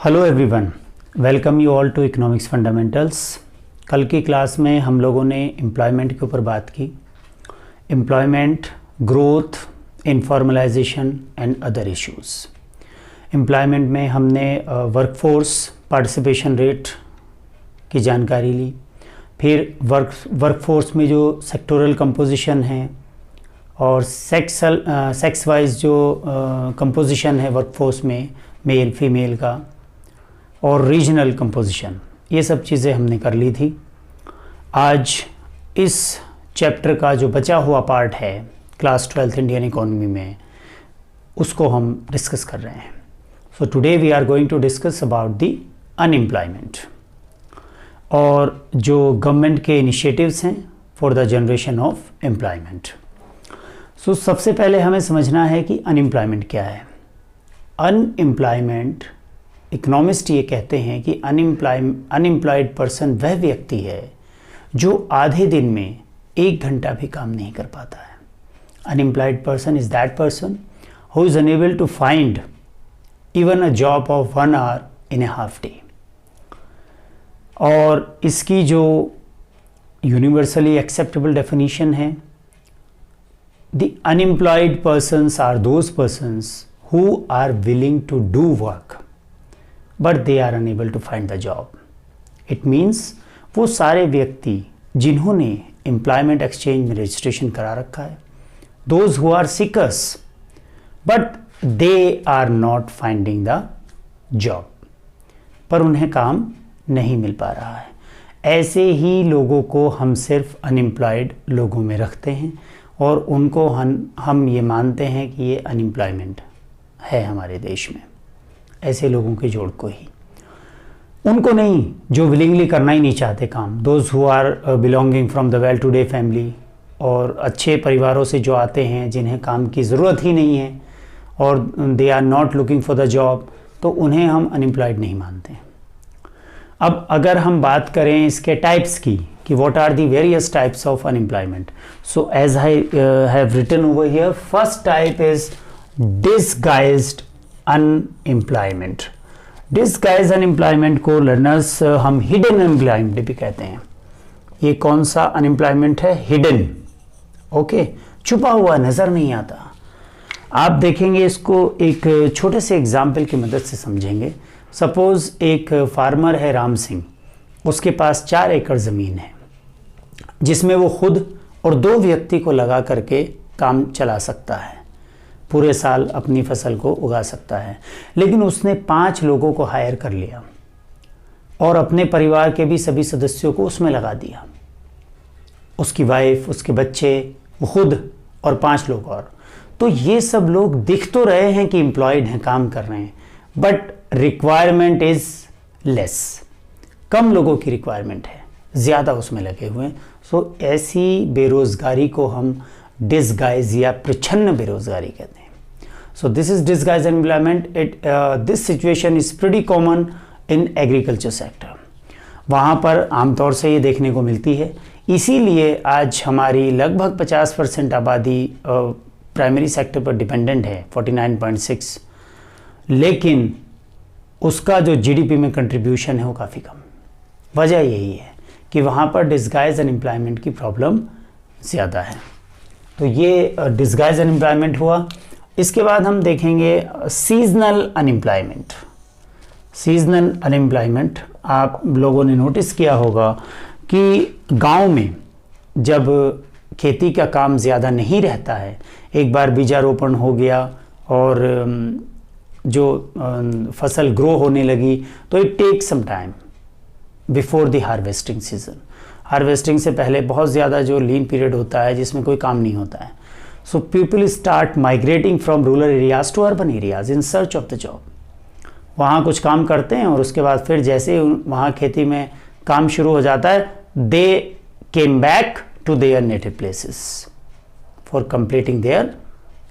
Hello everyone, welcome you all to economics fundamentals. कल की class में हम लोगों ने एम्प्लॉयमेंट के ऊपर बात की। Employment, growth, informalisation and other issues. Employment में हमने वर्कफोर्स पार्टिसिपेशन रेट की जानकारी ली, फिर वर्कफोर्स में जो सेक्टोरल कंपोजिशन है और सेक्स वाइज जो कंपोजिशन है वर्कफोर्स में, मेल फीमेल का, और रीजनल कंपोजिशन, ये सब चीज़ें हमने कर ली थी। आज इस चैप्टर का जो बचा हुआ पार्ट है क्लास 12th इंडियन इकोनॉमी में, उसको हम डिस्कस कर रहे हैं। So today we are going to discuss about the unemployment और जो गवर्नमेंट के इनिशिएटिव्स हैं for the generation of employment. So सबसे पहले हमें समझना है कि अनएम्प्लॉयमेंट क्या है। अनएम्प्लॉयमेंट, इकोनॉमिस्ट ये कहते हैं कि अनएम्प्लॉयड पर्सन वह व्यक्ति है जो आधे दिन में 1 घंटा भी काम नहीं कर पाता है। Unemployed person is that person who is unable to find even a job of 1 hour in a half day. और इसकी जो यूनिवर्सली एक्सेप्टेबल डेफिनेशन है, the unemployed persons are those persons who are willing to do work but they are unable to find the job. It means वो सारे व्यक्ति जिन्होंने employment exchange में registration करा रखा है, those who are seekers but they are not finding the job, पर उन्हें काम नहीं मिल पा रहा है। ऐसे ही लोगों को हम सिर्फ अनएम्प्लॉयड लोगों में रखते हैं और उनको हम ये मानते हैं कि ये अनएम्प्लॉयमेंट है हमारे देश में। ऐसे लोगों के जोड़ को ही, उनको नहीं जो विलिंगली करना ही नहीं चाहते काम, those who are belonging from the well to do family, और अच्छे परिवारों से जो आते हैं जिन्हें काम की ज़रूरत ही नहीं है और they are not looking for the job, तो उन्हें हम अनएम्प्लॉयड नहीं मानते। अब अगर हम बात करें इसके टाइप्स की कि what are the various types of unemployment, so as I have written over here, first type is disguised unemployment. Disguised unemployment को लर्नर्स हम हिडन अनएम्प्लॉयमेंट भी कहते हैं। ये कौन सा अनएम्प्लॉयमेंट है? हिडन। ओके, छुपा हुआ, नज़र नहीं आता। आप देखेंगे इसको एक छोटे से एग्जाम्पल की मदद से समझेंगे। सपोज एक फार्मर है राम सिंह, उसके पास 4 एकड़ ज़मीन है जिसमें वो खुद और 2 व्यक्ति को लगा करके काम चला सकता है, पूरे साल अपनी फसल को उगा सकता है। लेकिन उसने 5 लोगों को हायर कर लिया और अपने परिवार के भी सभी सदस्यों को उसमें लगा दिया, उसकी वाइफ, उसके बच्चे, वो खुद और 5 लोग और। तो ये सब लोग दिख तो रहे हैं कि एम्प्लॉयड हैं, काम कर रहे हैं, बट रिक्वायरमेंट इज लेस। कम लोगों की रिक्वायरमेंट है, ज़्यादा उसमें लगे हुए हैं। सो ऐसी बेरोज़गारी को हम डिसगाइज या प्रच्छन्न बेरोजगारी कहते हैं। So this is disguise employment. This situation is pretty common in agriculture sector. वहाँ पर आमतौर से ये देखने को मिलती है। इसीलिए आज हमारी लगभग 50% आबादी प्राइमरी सेक्टर पर डिपेंडेंट है, 49.6, लेकिन उसका जो जीडीपी में कंट्रीब्यूशन है वो काफ़ी कम। वजह यही है कि वहाँ पर डिसगाइज अनएम्प्लॉयमेंट की प्रॉब्लम ज़्यादा है। तो ये डिसगाइज अनएम्प्लॉयमेंट हुआ। इसके बाद हम देखेंगे सीजनल अनएम्प्लॉयमेंट। सीजनल अनएम्प्लॉयमेंट, आप लोगों ने नोटिस किया होगा कि गांव में जब खेती का काम ज़्यादा नहीं रहता है, एक बार बीजारोपण हो गया और जो फसल ग्रो होने लगी, तो it take some time before the harvesting season. Harvesting से पहले बहुत ज़्यादा जो लीन पीरियड होता है जिसमें कोई काम नहीं होता है। So people start migrating from rural areas to urban areas in search of the job. वहाँ कुछ काम करते हैं और उसके बाद फिर जैसे वहाँ खेती में काम शुरू हो जाता है, they came back to their native places for completing their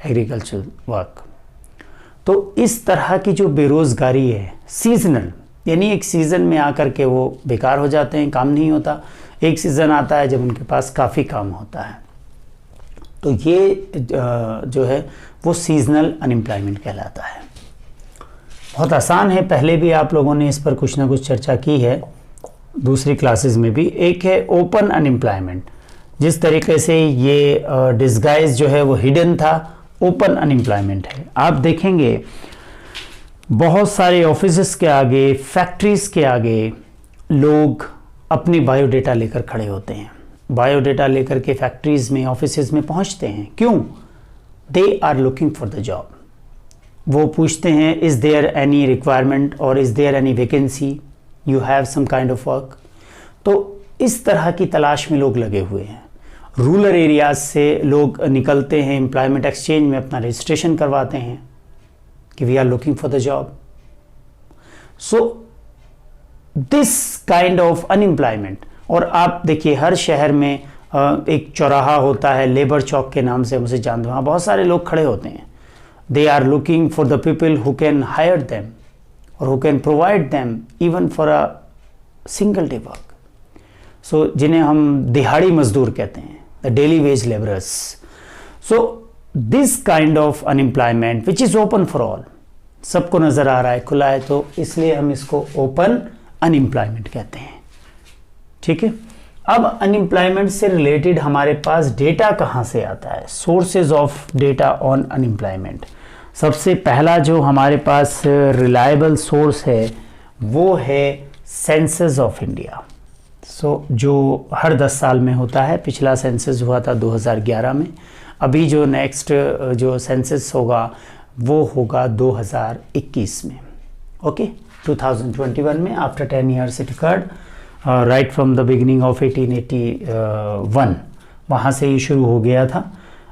agriculture work. तो इस तरह की जो बेरोज़गारी है सीजनल, यानी एक सीज़न में आकर के वो बेकार हो जाते हैं, काम नहीं होता। एक सीज़न आता है जब उनके पास काफ़ी काम होता है। तो ये जो है वो सीजनल अनएम्प्लॉयमेंट कहलाता है। बहुत आसान है, पहले भी आप लोगों ने इस पर कुछ ना कुछ चर्चा की है दूसरी क्लासेस में भी। एक है ओपन अनएम्प्लॉयमेंट, जिस तरीके से ये डिस्गाइज जो है वो हिडन था, ओपन अनएम्प्लॉयमेंट है। आप देखेंगे बहुत सारे ऑफिसेस के आगे, फैक्ट्रीज के आगे लोग अपनी बायोडेटा लेकर खड़े होते हैं, बायोडेटा लेकर के फैक्ट्रीज में, ऑफिसेज में पहुंचते हैं। क्यों? They are looking for the job. वो पूछते हैं इज देयर एनी रिक्वायरमेंट और is there any vacancy, you have some kind of work. तो इस तरह की तलाश में लोग लगे हुए हैं। रूरल एरियाज से लोग निकलते हैं, एम्प्लॉयमेंट एक्सचेंज में अपना रजिस्ट्रेशन करवाते हैं कि we are looking for the job. So this kind of unemployment. और आप देखिए हर शहर में एक चौराहा होता है लेबर चौक के नाम से, हम उसे जानते हैं, वहाँ बहुत सारे लोग खड़े होते हैं। They are looking for the people who can hire them और who can provide them even for a single day work. So जिन्हें हम दिहाड़ी मजदूर कहते हैं, the daily wage labourers. So this kind of unemployment which is open for all, सबको नजर आ रहा है, खुला है, तो इसलिए हम इसको ओपन अनएम्प्लॉयमेंट कहते हैं। ठीक है। अब अनएम्प्लॉयमेंट से रिलेटेड हमारे पास डेटा कहाँ से आता है? Sources of data on unemployment. सबसे पहला जो हमारे पास रिलायबल सोर्स है वो है सेंसस ऑफ इंडिया। जो हर 10 साल में होता है। पिछला सेंसस हुआ था 2011 में, अभी जो नेक्स्ट जो सेंसस होगा वो होगा 2021 में। ओके, 2021 में, after 10 years it occurred, right from the beginning of 1881, वहाँ से ये शुरू हो गया था।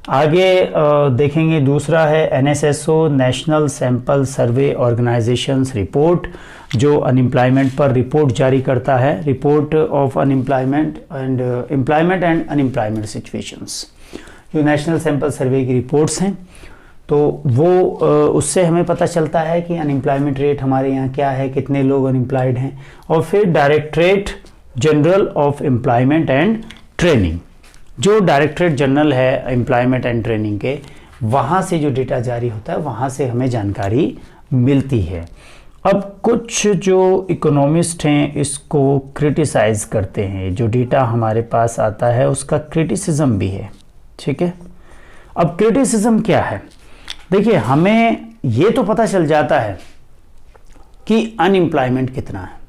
आगे देखेंगे दूसरा है NSSO, national sample survey organisations report, जो अनएम्प्लॉयमेंट पर रिपोर्ट जारी करता है, report of unemployment and employment and unemployment situations. जो नेशनल सैंपल सर्वे की रिपोर्ट्स हैं, तो वो उससे हमें पता चलता है कि अनएम्प्लॉयमेंट रेट हमारे यहाँ क्या है, कितने लोग अनएम्प्लॉयड हैं। और फिर directorate general of employment and training, जो डायरेक्टरेट जनरल है एम्प्लॉयमेंट एंड ट्रेनिंग के, वहाँ से जो डेटा जारी होता है वहाँ से हमें जानकारी मिलती है। अब कुछ जो इकोनॉमिस्ट हैं इसको क्रिटिसाइज़ करते हैं, जो डेटा हमारे पास आता है उसका क्रिटिसिज्म भी है। ठीक है। अब क्रिटिसिज्म क्या है? देखिए, हमें ये तो पता चल जाता है कि अनएम्प्लॉयमेंट कितना है,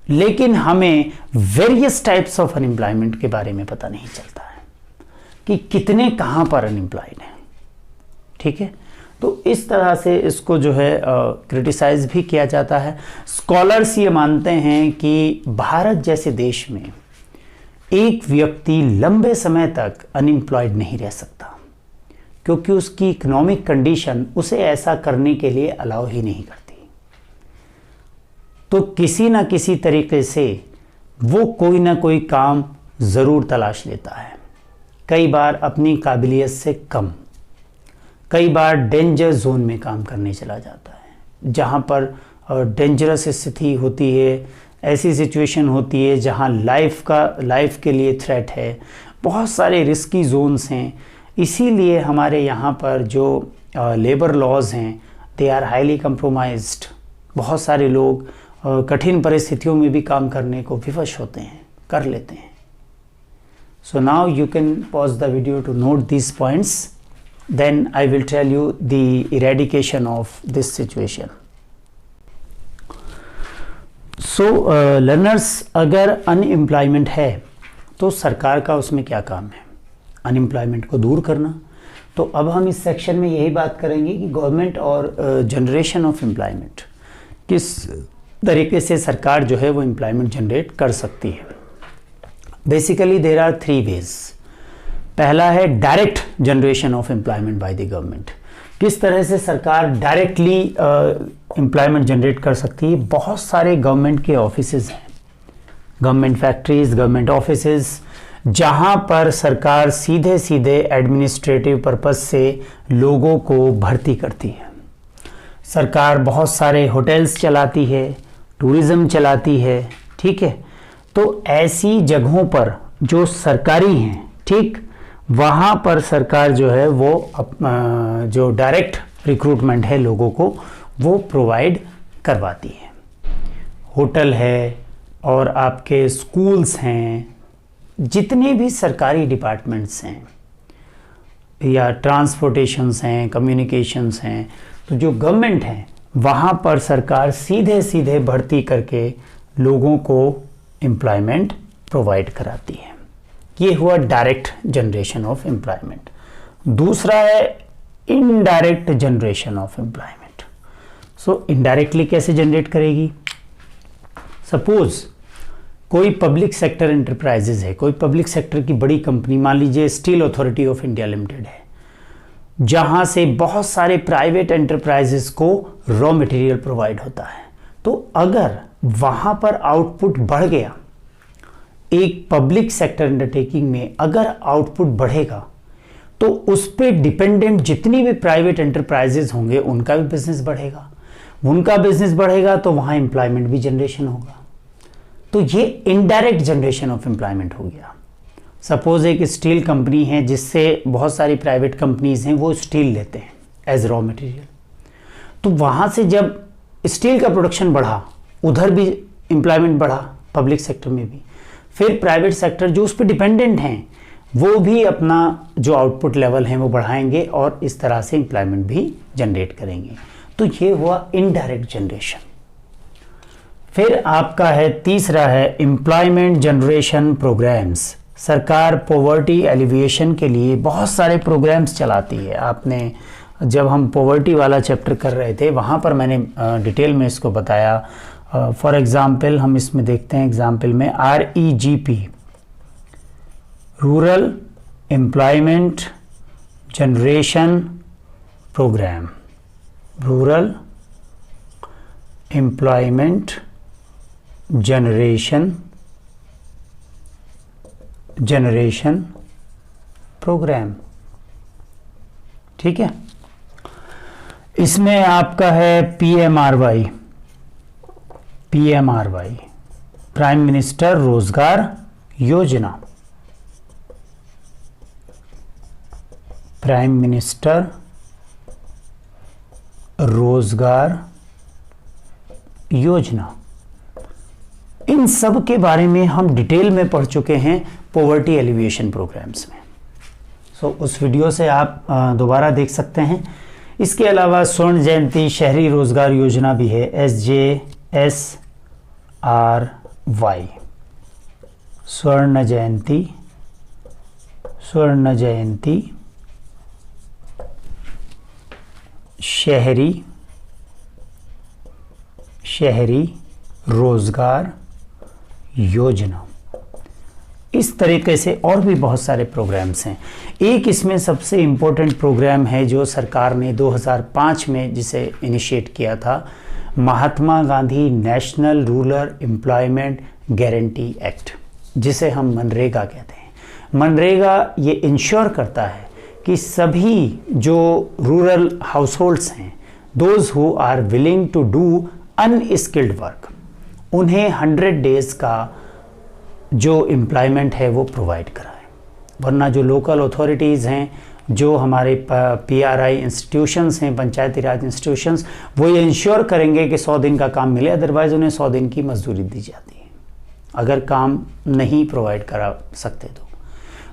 लेकिन हमें वेरियस टाइप्स ऑफ अनएम्प्लॉयमेंट के बारे में पता नहीं चलता है कि कितने कहाँ पर अनएम्प्लॉयड हैं। ठीक है। तो इस तरह से इसको जो है क्रिटिसाइज भी किया जाता है। स्कॉलर्स ये मानते हैं कि भारत जैसे देश में एक व्यक्ति लंबे समय तक अनएम्प्लॉयड नहीं रह सकता, क्योंकि उसकी इकोनॉमिक कंडीशन उसे ऐसा करने के लिए अलाउ ही नहीं करती। तो किसी ना किसी तरीके से वो कोई ना कोई काम ज़रूर तलाश लेता है, कई बार अपनी काबिलियत से कम, कई बार डेंजर जोन में काम करने चला जाता है, जहाँ पर डेंजरस स्थिति होती है, ऐसी सिचुएशन होती है जहाँ लाइफ के लिए थ्रेट है, बहुत सारे रिस्की जोन्स हैं। इसीलिए हमारे यहाँ पर जो लेबर लॉज हैं दे आर हाईली कंप्रोमाइज्ड। बहुत सारे लोग कठिन परिस्थितियों में भी काम करने को विवश होते हैं, कर लेते हैं। So now you can pause the video to note these points, then I will tell you the eradication of this situation. So learners, अगर अनएम्प्लॉयमेंट है तो सरकार का उसमें क्या काम है? अनएम्प्लॉयमेंट को दूर करना। तो अब हम इस सेक्शन में यही बात करेंगे कि गवर्नमेंट और जनरेशन ऑफ एम्प्लॉयमेंट, किस तरीके से सरकार जो है वो एम्प्लॉयमेंट जनरेट कर सकती है। Basically there are 3 ways. पहला है direct generation of employment by the government. किस तरह से सरकार डायरेक्टली एम्प्लॉयमेंट जनरेट कर सकती है? बहुत सारे गवर्नमेंट के ऑफिसेज हैं, गवर्नमेंट फैक्ट्रीज, गवर्नमेंट ऑफिसेज, जहां पर सरकार सीधे सीधे एडमिनिस्ट्रेटिव पर्पस से लोगों को भर्ती करती है। सरकार बहुत सारे होटल्स चलाती है, टूरिज़्म चलाती है। ठीक है। तो ऐसी जगहों पर जो सरकारी हैं, ठीक, वहाँ पर सरकार जो है वो जो डायरेक्ट रिक्रूटमेंट है लोगों को वो प्रोवाइड करवाती है। होटल है और आपके स्कूल्स हैं, जितने भी सरकारी डिपार्टमेंट्स हैं या ट्रांसपोर्टेशंस हैं, कम्युनिकेशंस हैं, तो जो गवर्नमेंट है वहाँ पर सरकार सीधे सीधे भर्ती करके लोगों को एम्प्लॉयमेंट प्रोवाइड कराती है। ये हुआ डायरेक्ट जनरेशन ऑफ एम्प्लॉयमेंट। दूसरा है indirect generation of employment. So indirectly कैसे जनरेट करेगी? सपोज कोई पब्लिक सेक्टर एंटरप्राइजेज है, कोई पब्लिक सेक्टर की बड़ी कंपनी, मान लीजिए steel authority of India limited है, जहां से बहुत सारे प्राइवेट एंटरप्राइजेस को रॉ मटेरियल प्रोवाइड होता है। तो अगर वहां पर आउटपुट बढ़ गया, एक पब्लिक सेक्टर अंडरटेकिंग में अगर आउटपुट बढ़ेगा तो उस पर डिपेंडेंट जितनी भी प्राइवेट एंटरप्राइजेस होंगे उनका भी बिजनेस बढ़ेगा। उनका बिजनेस बढ़ेगा तो वहां एम्प्लॉयमेंट भी जनरेशन होगा। तो ये इनडायरेक्ट जनरेशन ऑफ एम्प्लॉयमेंट हो गया। सपोज एक स्टील कंपनी है जिससे बहुत सारी प्राइवेट कंपनीज हैं, वो स्टील लेते हैं एज रॉ मटेरियल। तो वहाँ से जब स्टील का प्रोडक्शन बढ़ा, उधर भी एम्प्लॉयमेंट बढ़ा पब्लिक सेक्टर में भी। फिर प्राइवेट सेक्टर जो उस पर डिपेंडेंट हैं वो भी अपना जो आउटपुट लेवल है वो बढ़ाएंगे और इस तरह से एम्प्लॉयमेंट भी जनरेट करेंगे। तो ये हुआ इनडायरेक्ट जनरेशन। फिर आपका है तीसरा है एम्प्लॉयमेंट जनरेशन प्रोग्राम्स। सरकार पॉवर्टी एलिविएशन के लिए बहुत सारे प्रोग्राम्स चलाती है। आपने जब हम पॉवर्टी वाला चैप्टर कर रहे थे वहाँ पर मैंने डिटेल में इसको बताया। फॉर एग्ज़ाम्पल हम इसमें देखते हैं, एग्जाम्पल में REGP, rural employment generation programme, rural employment generation programme. ठीक है, इसमें आपका है PMRY, प्राइम मिनिस्टर रोजगार योजना, प्राइम मिनिस्टर रोजगार योजना। इन सब के बारे में हम डिटेल में पढ़ चुके हैं पॉवर्टी एलिविएशन प्रोग्राम्स में। सो उस वीडियो से आप दोबारा देख सकते हैं। इसके अलावा स्वर्ण जयंती शहरी रोजगार योजना भी है, SJSRY, स्वर्ण जयंती शहरी रोजगार योजना। इस तरीके से और भी बहुत सारे प्रोग्राम्स हैं। एक इसमें सबसे इम्पोर्टेंट प्रोग्राम है जो सरकार ने 2005 में जिसे इनिशिएट किया था, Mahatma Gandhi national rural employment guarantee act, जिसे हम मनरेगा कहते हैं। मनरेगा ये इंश्योर करता है कि सभी जो रूरल हाउसहोल्ड्स हैं, those who are willing to do unskilled work, उन्हें 100 डेज का जो एम्प्लॉयमेंट है वो प्रोवाइड कराएं। वरना जो लोकल अथॉरिटीज़ हैं, जो हमारे PRI इंस्टीट्यूशंस हैं, पंचायती राज इंस्टीट्यूशंस, वो ये इंश्योर करेंगे कि 100 दिन का काम मिले, अदरवाइज़ उन्हें 100 दिन की मजदूरी दी जाती है अगर काम नहीं प्रोवाइड करा सकते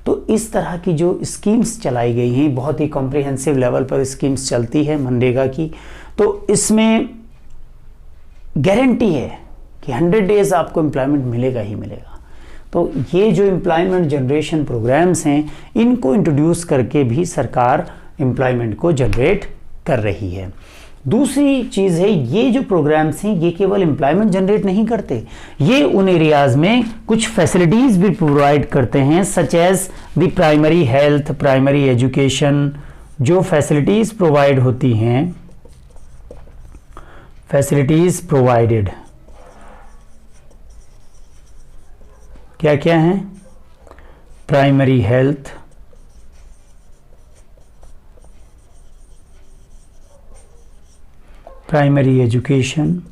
तो इस तरह की जो स्कीम्स चलाई गई हैं, बहुत ही कॉम्प्रिहेंसिव लेवल पर स्कीम्स चलती है मनरेगा की। तो इसमें गारंटी है कि 100 डेज आपको एम्प्लॉयमेंट मिलेगा ही मिलेगा। तो ये जो एम्प्लॉयमेंट जनरेशन प्रोग्राम्स हैं, इनको इंट्रोड्यूस करके भी सरकार एम्प्लॉयमेंट को जनरेट कर रही है। दूसरी चीज़ है, ये जो प्रोग्राम्स हैं ये केवल एम्प्लॉयमेंट जनरेट नहीं करते, ये उन एरियाज़ में कुछ फैसिलिटीज़ भी प्रोवाइड करते हैं, such as the primary health, primary education. जो फैसिलिटीज़ प्रोवाइड होती हैं, फैसिलिटीज़ प्रोवाइडेड क्या क्या हैं? Primary health, primary education,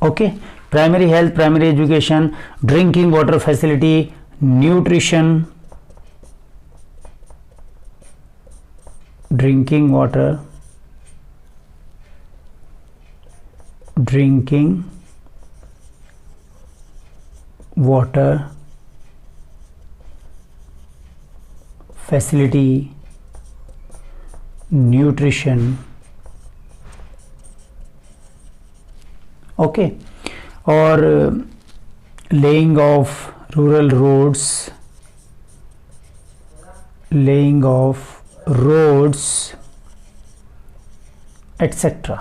okay, primary health, primary education, drinking water facility, nutrition, drinking water, facility, nutrition, okay, or laying of rural roads, etcetera.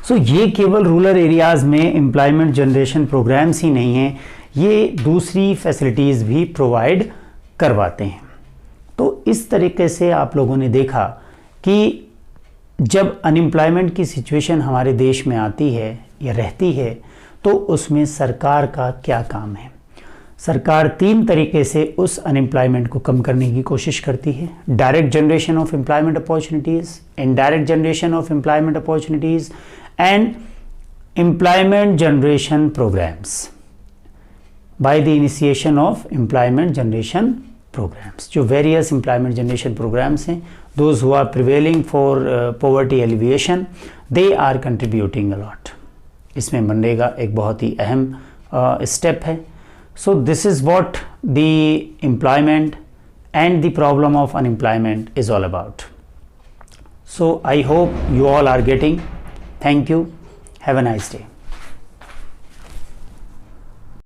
So ये केवल rural areas में employment generation programmes ही नहीं हैं, ये दूसरी फैसिलिटीज़ भी provide करवाते हैं. तो इस तरीके से आप लोगों ने देखा कि जब अनएम्प्लॉयमेंट की सिचुएशन हमारे देश में आती है या रहती है तो उसमें सरकार का क्या काम है. सरकार 3 तरीके से उस अनएम्प्लॉयमेंट को कम करने की कोशिश करती है. Direct generation of employment opportunities, indirect generation of employment opportunities and employment generation programmes by the initiation of employment generation programmes. जो वेरियस एम्प्लॉयमेंट जनरेशन प्रोग्राम्स हैं, those who are prevailing for poverty alleviation, they are contributing a lot. इसमें मनरेगा एक बहुत ही अहम step है. So this is what the employment and the problem of unemployment is all about. So I hope you all are getting. Thank you. Have a nice day.